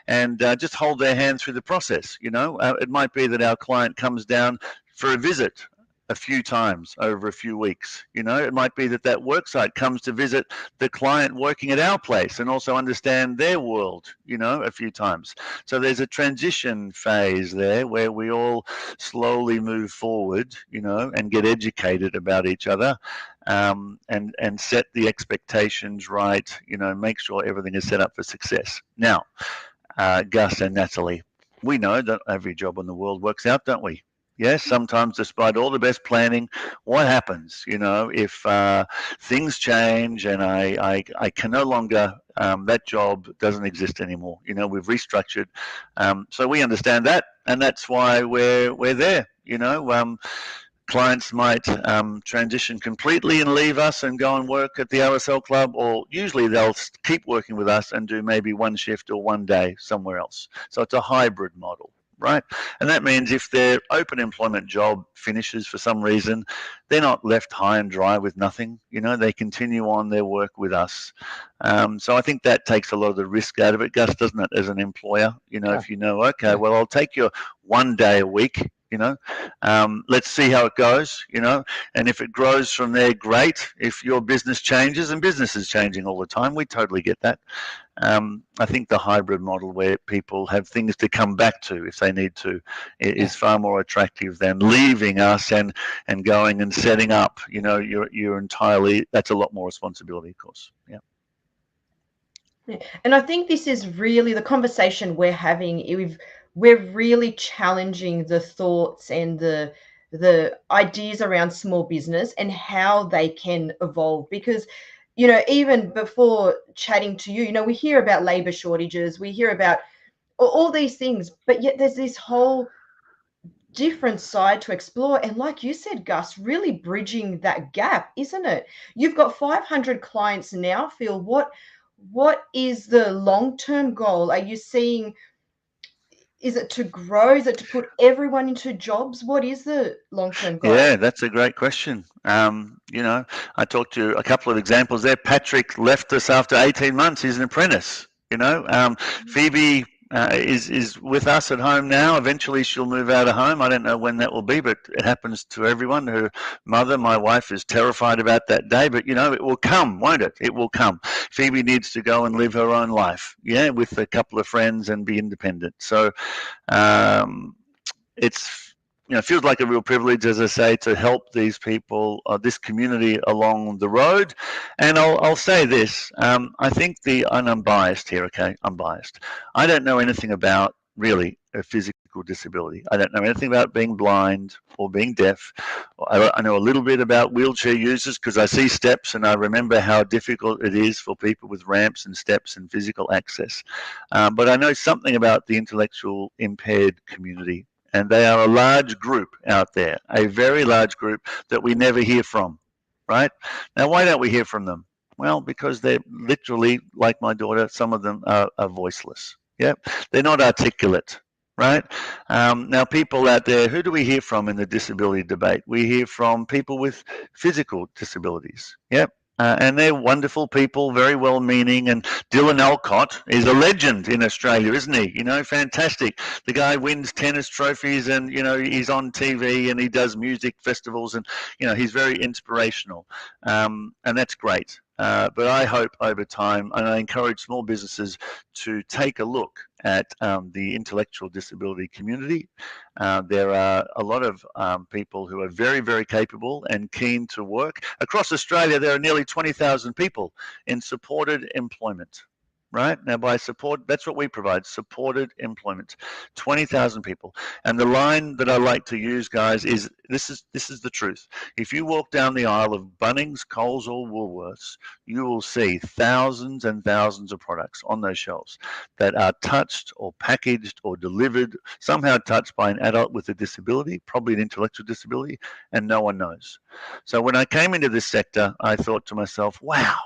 S2: and just hold their hand through the process. It might be that our client comes down for a visit a few times over a few weeks. It might be that worksite comes to visit the client working at our place and also understand their world, a few times. So there's a transition phase there where we all slowly move forward, and get educated about each other, and set the expectations right, make sure everything is set up for success. Now, Gus and Natalie, we know that every job in the world works out, don't we? Yes, sometimes despite all the best planning, what happens, if things change and I can no longer, that job doesn't exist anymore. We've restructured. So we understand that, and that's why we're there. Clients might transition completely and leave us and go and work at the RSL club, or usually they'll keep working with us and do maybe one shift or one day somewhere else. So it's a hybrid model, right? And that means if their open employment job finishes for some reason, they're not left high and dry with nothing. They continue on their work with us. So I think that takes a lot of the risk out of it, Gus, doesn't it, as an employer? If you know, okay, well, I'll take your 1 day a week. Let's see how it goes, and if it grows from there, great. If your business changes, and business is changing all the time, we totally get that. I think the hybrid model where people have things to come back to if they need to is far more attractive than leaving us and going and setting up, you're entirely, that's a lot more responsibility, of course. Yeah.
S1: And I think this is really the conversation we're having. We're really challenging the thoughts and the ideas around small business and how they can evolve, because even before chatting to you, we hear about labor shortages, we hear about all these things, but yet there's this whole different side to explore. And like you said, Gus, really bridging that gap, isn't it? You've got 500 clients now. Phil, what is the long-term goal? Are you seeing, is it to grow? Is it to put everyone into jobs? What is the long-term goal?
S2: Yeah, that's a great question. I talked to a couple of examples there. Patrick left us after 18 months. He's an apprentice. Phoebe is with us at home now. Eventually she'll move out of home. I don't know when that will be, but it happens to everyone. Her mother, my wife, is terrified about that day, but it will come, won't it? It will come. Phoebe needs to go and live her own life, with a couple of friends and be independent. So it's feels like a real privilege, as I say, to help these people, this community along the road. And I'll say this, I think and I'm biased here, okay? I'm biased. I don't know anything about really a physical disability. I don't know anything about being blind or being deaf. I know a little bit about wheelchair users because I see steps and I remember how difficult it is for people with ramps and steps and physical access. But I know something about the intellectual impaired community. And they are a large group out there, a very large group that we never hear from, right? Now, why don't we hear from them? Well, because they're literally, like my daughter, some of them are voiceless. Yeah, they're not articulate, right? Now, people out there, who do we hear from in the disability debate? We hear from people with physical disabilities. Yep. And they're wonderful people, very well-meaning. And Dylan Alcott is a legend in Australia, isn't he? Fantastic. The guy wins tennis trophies and, he's on TV and he does music festivals and, he's very inspirational. And that's great. But I hope over time, and I encourage small businesses to take a look at the intellectual disability community. There are a lot of people who are very, very capable and keen to work. Across Australia, there are nearly 20,000 people in supported employment. Right now, by support, that's what we provide, supported employment, 20,000 people. And the line that I like to use, guys, is this is the truth. If you walk down the aisle of Bunnings, Coles, or Woolworths, you will see thousands and thousands of products on those shelves that are touched or packaged or delivered, somehow touched by an adult with a disability, probably an intellectual disability, and no one knows. So when I came into this sector, I thought to myself, wow.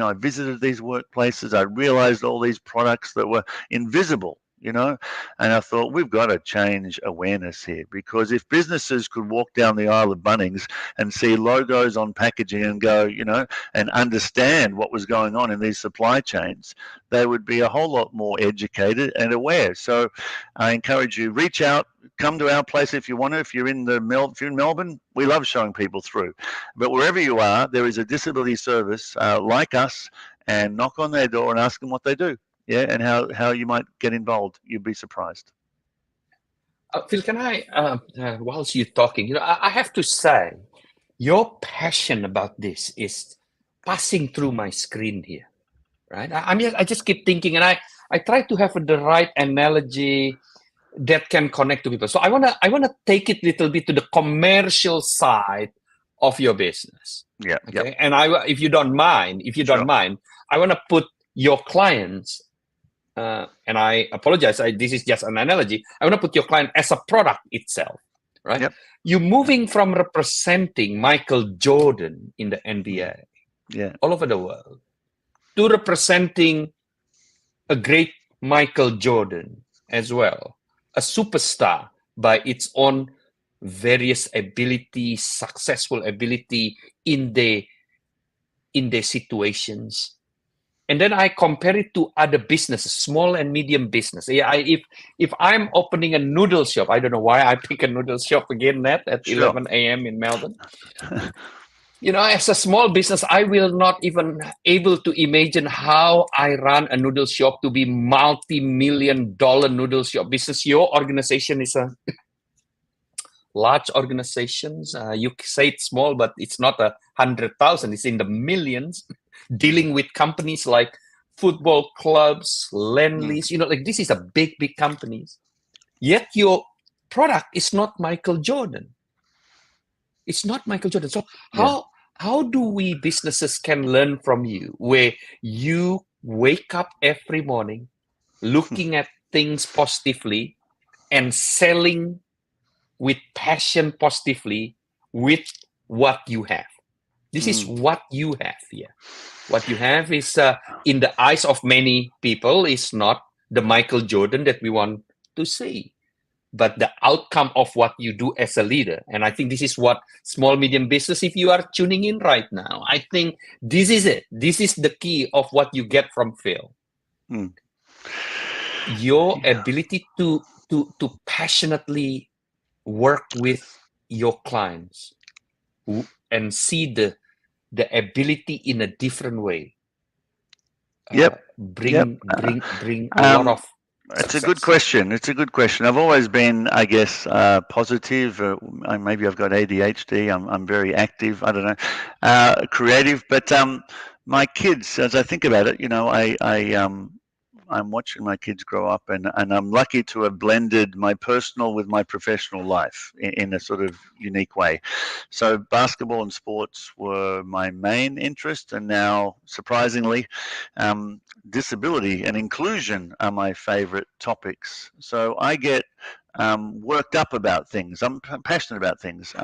S2: I visited these workplaces. I realized all these products that were invisible, and I thought we've got to change awareness here, because if businesses could walk down the aisle of Bunnings and see logos on packaging and go, and understand what was going on in these supply chains, they would be a whole lot more educated and aware. So I encourage you, reach out, come to our place if you want to. If you're in Melbourne, we love showing people through. But wherever you are, there is a disability service like us, and knock on their door and ask them what they do. Yeah, and how you might get involved. You'd be surprised.
S3: Phil, can I, whilst you're talking, I have to say, your passion about this is passing through my screen here, right? I just keep thinking, and I try to have the right analogy that can connect to people. So I wanna take it a little bit to the commercial side of your business.
S2: Yeah.
S3: Okay.
S2: Yep.
S3: And if you don't mind, I want to put your clients, and I apologize, this is just an analogy. I want to put your client as a product itself, right?
S2: Yep.
S3: You're moving from representing Michael Jordan in the NBA, all over the world, to representing a great Michael Jordan as well, a superstar by its own various ability, successful ability in their situations. And then I compare it to other businesses, small and medium business. Yeah, if I'm opening a noodle shop, I don't know why I pick a noodle shop again, Nat, at 11 a.m. in Melbourne. As a small business, I will not even able to imagine how I run a noodle shop to be multi-million-dollar noodle shop business. Your organization is a large organizations. You say it's small, but it's not 100,000. It's in the millions, dealing with companies like football clubs, Lend-Lease. Like this is a big companies. Yet your product is not Michael Jordan. It's not Michael Jordan. So how do we businesses can learn from you, where you wake up every morning looking at things positively and selling with passion positively with what you have? This is what you have here. What you have is, in the eyes of many people, is not the Michael Jordan that we want to see, but the outcome of what you do as a leader. And I think this is what small, medium business, if you are tuning in right now, I think this is it. This is the key of what you get from Phil. Your ability to passionately work with your clients and see the ability in a different way. Bring a lot of
S2: It's a good question. I've always been, I guess, positive. Maybe I've got ADHD. I'm very active. I don't know, creative. But my kids, as I think about it, I'm watching my kids grow up, and I'm lucky to have blended my personal with my professional life in a sort of unique way. So basketball and sports were my main interest, and now, surprisingly, disability and inclusion are my favorite topics. So I get worked up about things. I'm passionate about things.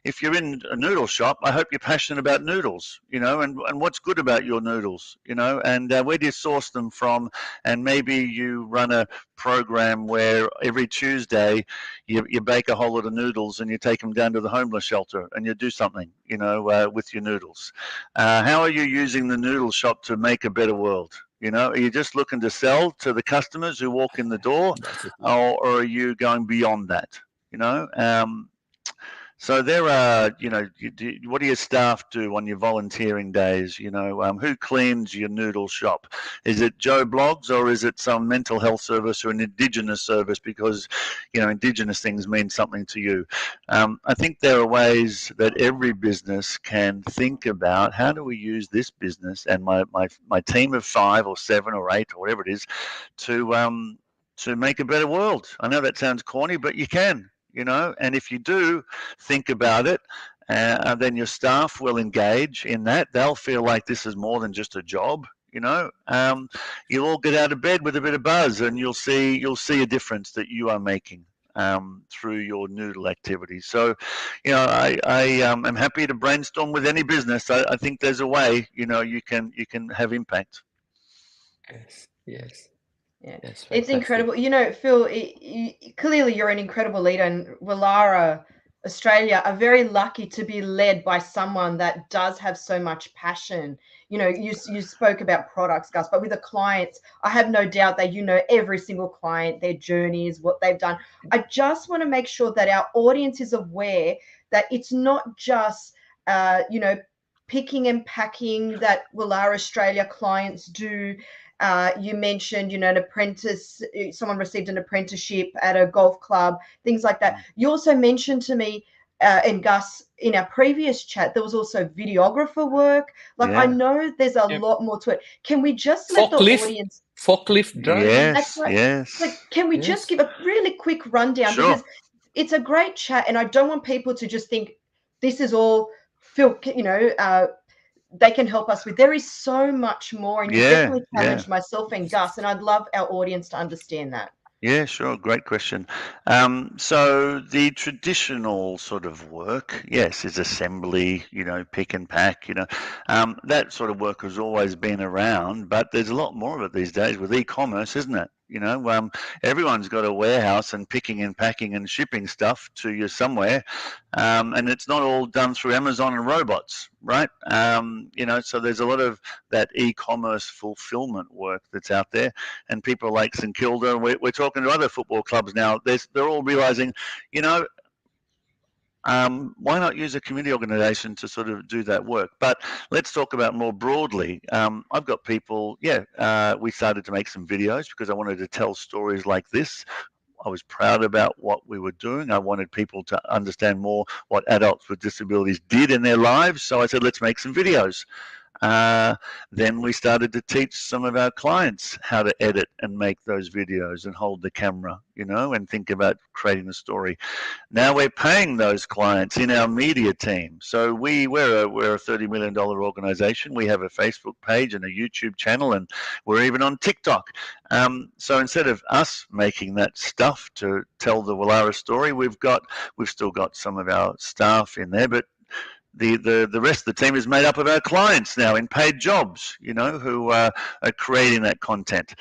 S2: If you're in a noodle shop, I hope you're passionate about noodles, and what's good about your noodles, and where do you source them from? And maybe you run a program where every Tuesday you bake a whole lot of noodles and you take them down to the homeless shelter and you do something, with your noodles. How are you using the noodle shop to make a better world? Are you just looking to sell to the customers who walk in the door, or are you going beyond that? So there are, what do your staff do on your volunteering days? Who cleans your noodle shop? Is it Joe Blogs, or is it some mental health service or an Indigenous service? Because, Indigenous things mean something to you. I think there are ways that every business can think about, how do we use this business and my team of 5 or 7 or 8 or whatever it is to make a better world. I know that sounds corny, but you can. And if you do think about it, then your staff will engage in that. They'll feel like this is more than just a job. You'll all get out of bed with a bit of buzz, and you'll see a difference that you are making through your noodle activities. So, I am happy to brainstorm with any business. I think there's a way. You can have impact.
S3: Yes.
S1: Yeah, it's incredible. Phil, clearly you're an incredible leader, and Wallara Australia are very lucky to be led by someone that does have so much passion. You spoke about products, Gus, but with the clients, I have no doubt that every single client, their journeys, what they've done. I just want to make sure that our audience is aware that it's not just, picking and packing that Wallara Australia clients do. You mentioned, an apprentice, someone received an apprenticeship at a golf club, things like that. You also mentioned to me, and Gus, in our previous chat, there was also videographer work. I know there's a lot more to it. Can we just let the audience
S3: Forklift driving.
S2: Yes,
S1: right.
S2: yes.
S1: So can we just give a really quick rundown?
S2: Sure.
S1: Because it's a great chat, and I don't want people to just think this is all Phil, they can help us with. There is so much more, and you definitely challenged myself and Gus, and I'd love our audience to understand that.
S2: Yeah, sure. Great question. So the traditional sort of work, yes, is assembly, pick and pack, that sort of work has always been around, but there's a lot more of it these days with e-commerce, isn't it? Everyone's got a warehouse and picking and packing and shipping stuff to you somewhere. And it's not all done through Amazon and robots, right? So there's a lot of that e-commerce fulfillment work that's out there. And people like St Kilda, we're talking to other football clubs now, they're all realizing, why not use a community organisation to sort of do that work? But let's talk about more broadly. I've got people, we started to make some videos because I wanted to tell stories like this. I was proud about what we were doing. I wanted people to understand more what adults with disabilities did in their lives. So I said, let's make some videos. Then we started to teach some of our clients how to edit and make those videos and hold the camera, and think about creating a story. Now we're paying those clients in our media team. So we're a $30 million organization. We have a Facebook page and a YouTube channel, and we're even on TikTok. So instead of us making that stuff to tell the Wallara story, we've still got some of our staff in there, but the rest of the team is made up of our clients now in paid jobs, who are creating that content.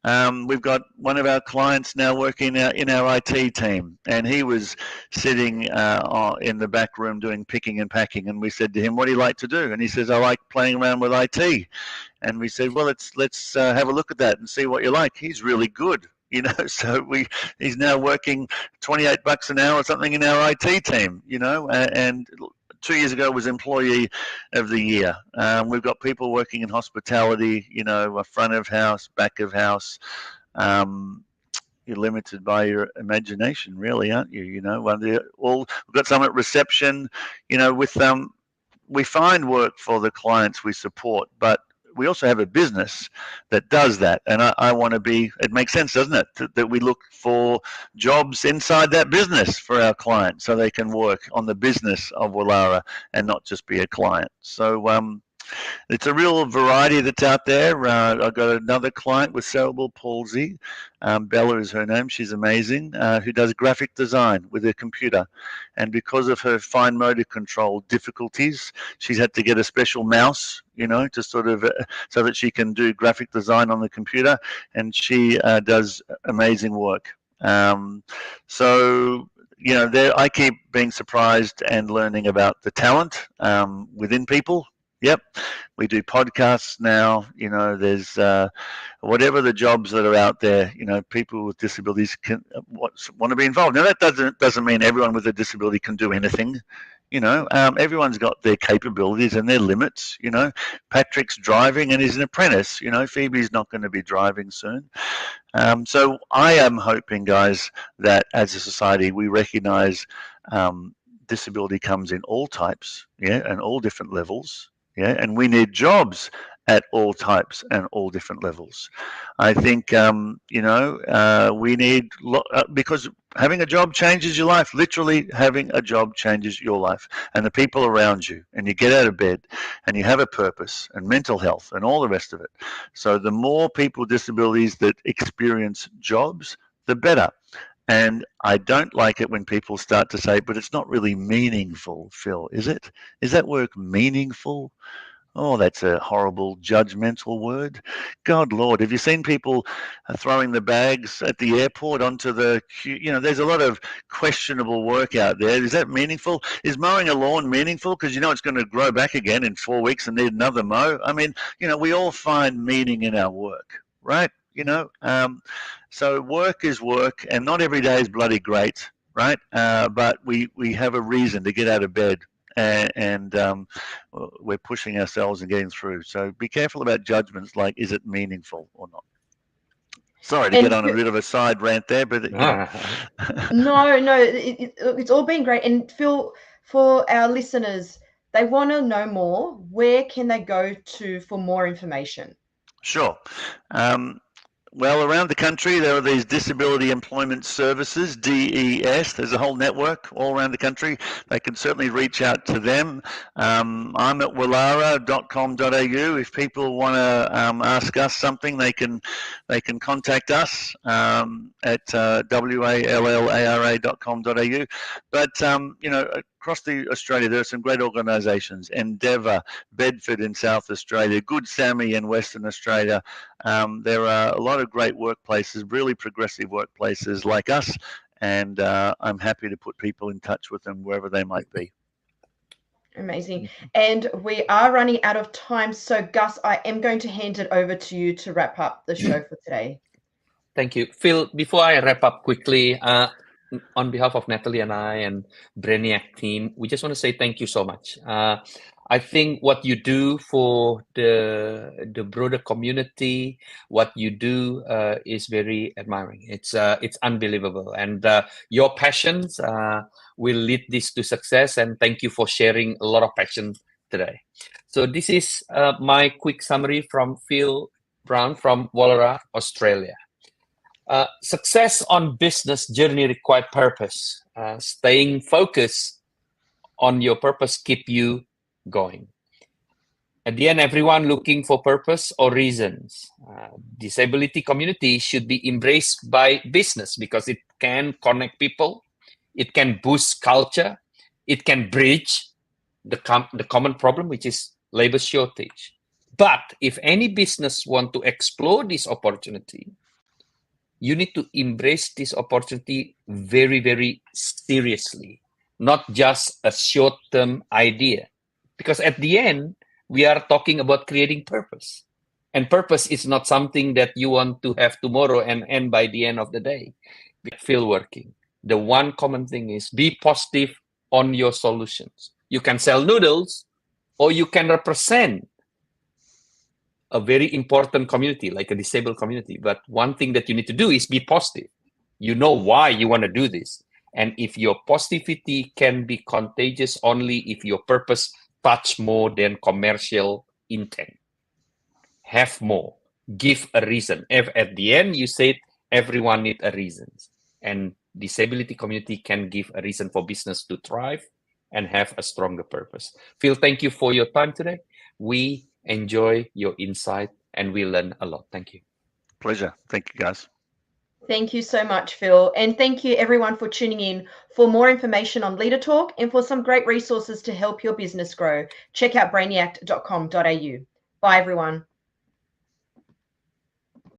S2: We've got one of our clients now working in our IT team, and he was sitting in the back room doing picking and packing, and we said to him, what do you like to do? And he says, I like playing around with IT. And we said, well, let's have a look at that and see what you like. He's really good. So he's now working $28 an hour or something in our IT team, and 2 years ago was Employee of the Year. We've got people working in hospitality, front of house, back of house. You're limited by your imagination, really, aren't you? We've got some at reception, we find work for the clients we support, but we also have a business that does that. And I want to it makes sense, doesn't it, that we look for jobs inside that business for our clients so they can work on the business of Wallara and not just be a client. So it's a real variety that's out there. I've got another client with cerebral palsy. Bella is her name. She's amazing, who does graphic design with a computer. And because of her fine motor control difficulties, she's had to get a special mouse, to sort of, so that she can do graphic design on the computer. And she does amazing work. So I keep being surprised and learning about the talent within people. Yep, we do podcasts now. There's whatever the jobs that are out there. People with disabilities can want to be involved. Now that doesn't mean everyone with a disability can do anything. Everyone's got their capabilities and their limits. Patrick's driving and he's an apprentice. Phoebe's not going to be driving soon. So I am hoping, guys, that as a society we recognise disability comes in all types, and all different levels. And we need jobs at all types and all different levels. I think, we need, because having a job changes your life. Literally having a job changes your life and the people around you, and you get out of bed and you have a purpose and mental health and all the rest of it. So the more people with disabilities that experience jobs, the better. And I don't like it when people start to say, but it's not really meaningful, Phil, is it? Is that work meaningful? Oh, that's a horrible, judgmental word. God, Lord, have you seen people throwing the bags at the airport onto the, there's a lot of questionable work out there. Is that meaningful? Is mowing a lawn meaningful? Because it's going to grow back again in 4 weeks and need another mow. I mean, we all find meaning in our work, right? So work is work, and not every day is bloody great, right? But we have a reason to get out of bed, and we're pushing ourselves and getting through. So be careful about judgments like, is it meaningful or not? Sorry to get on a bit of a side rant there, but
S1: no, it's all been great. And Phil, for our listeners, they want to know more. Where can they go to for more information?
S2: Sure. Well, around the country, there are these disability employment services, DES. There's a whole network all around the country. They can certainly reach out to them. I'm at wallara.com.au. If people want to ask us something, they can contact us at wallara.com.au. But across Australia, there are some great organisations: Endeavour, Bedford in South Australia, Good Sammy in Western Australia. There are a lot of great workplaces, really progressive workplaces like us, and I'm happy to put people in touch with them wherever they might be.
S1: Amazing. And we are running out of time. So Gus, I am going to hand it over to you to wrap up the show for today.
S3: Thank you. Phil, before I wrap up quickly, on behalf of Natalie and I and Brainiac team, we just want to say thank you so much. I think what you do for the broader community, what you do is very admiring. It's unbelievable, and your passions will lead this to success. And thank you for sharing a lot of passion today. So this is my quick summary from Phil Brown from Wallara Australia. Success on business journey requires purpose. Staying focused on your purpose keep you going. At the end, everyone looking for purpose or reasons. Disability community should be embraced by business because it can connect people, it can boost culture, it can bridge the common problem, which is labor shortage. But if any business want to explore this opportunity, you need to embrace this opportunity very, very seriously, not just a short-term idea. Because at the end, we are talking about creating purpose. And purpose is not something that you want to have tomorrow and end by the end of the day. Feel working. The one common thing is be positive on your solutions. You can sell noodles or you can represent a very important community, like a disabled community. But one thing that you need to do is be positive. You know why you want to do this. And if your positivity can be contagious only if your purpose touch more than commercial intent. Have more. Give a reason. If at the end you said everyone needs a reason. And disability community can give a reason for business to thrive and have a stronger purpose. Phil, thank you for your time today. We enjoy your insight and we learn a lot. Thank you.
S2: Pleasure. Thank you, guys.
S1: Thank you so much, Phil. And thank you everyone for tuning in. For more information on Leader Talk and for some great resources to help your business grow, check out brainiac.com.au. Bye, everyone.